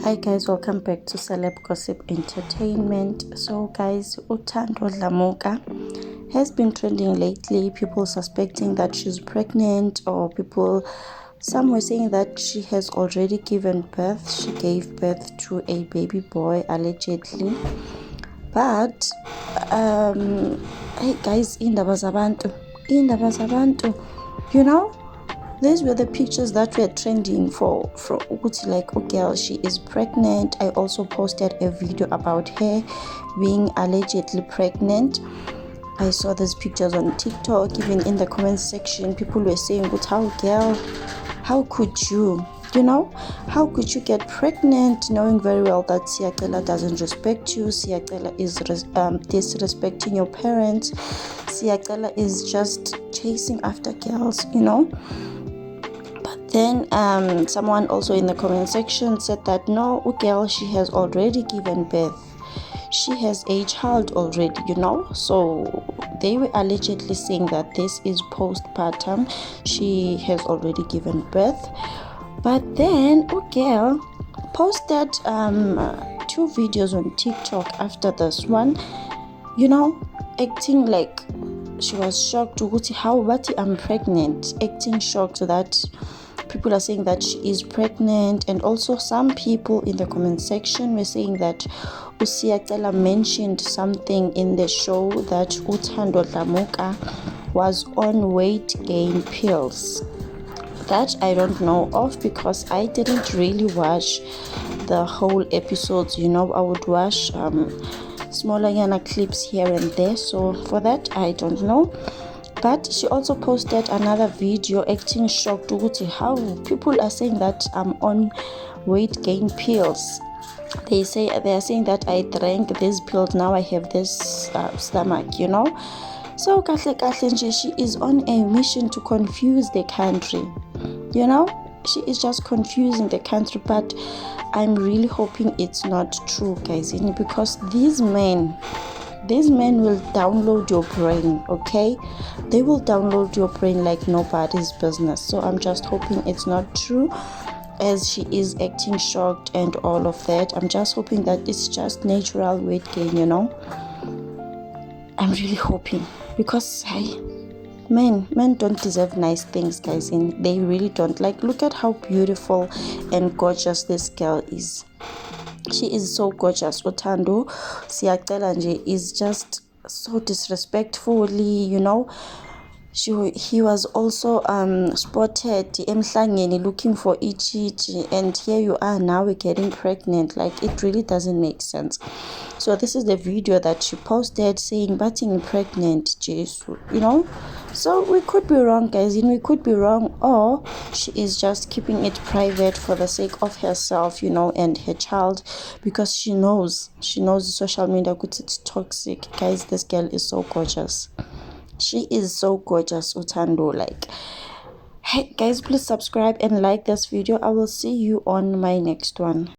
Hi guys, welcome back to Celeb Gossip Entertainment. So guys, Uthando Dlamuka has been trending lately. People suspecting that she's pregnant, or some were saying that she has already given birth. She gave birth to a baby boy allegedly. But hey guys, indaba zabantu, you know, these were the pictures that were trending for Uguti, like, oh girl, she is pregnant. I also posted a video about her being allegedly pregnant. I saw these pictures on TikTok. Even in the comment section, people were saying, "But how, girl, how could you? How could you get pregnant knowing very well that Siyacela doesn't respect you? Siyacela is disrespecting your parents. Siyacela is just chasing after girls, Then someone also in the comment section said that no, girl, she has already given birth. She has a child already, So they were allegedly saying that this is postpartum. She has already given birth. But then, girl posted 2 videos on TikTok after this one, acting like she was shocked. I'm pregnant, acting shocked that people are saying that she is pregnant. And also some people in the comment section were saying that Siyacela mentioned something in the show that Uthando Dlamuka was on weight gain pills. That I don't know of, because I didn't really watch the whole episodes. I would watch smaller clips here and there, so for that I don't know. But she also posted another video acting shocked how people are saying that I'm on weight gain pills. They are saying that I drank these pills, now I have this stomach, So kahle nje, she is on a mission to confuse the country. She is just confusing the country. But I'm really hoping it's not true, guys, because these men will download your brain, okay? They will download your brain like nobody's business. So I'm just hoping it's not true, as she is acting shocked and all of that. I'm just hoping that it's just natural weight gain, I'm really hoping, because men don't deserve nice things, guys, and they really don't. Like, look at how beautiful and gorgeous this girl is. She is so gorgeous. Uthando Siyacela nje is just so disrespectfully, he was also spotted emhlangeni looking for Ichichi, and here you are now getting pregnant. Like, it really doesn't make sense. So this is the video that she posted saying batting pregnant, Jesu, So we could be wrong, guys, we could be wrong, or she is just keeping it private for the sake of herself, and her child, because she knows social media, it's toxic, guys. This girl is so gorgeous. She is so gorgeous, Uthando. Like, hey guys, please subscribe and like this video. I will see you on my next one.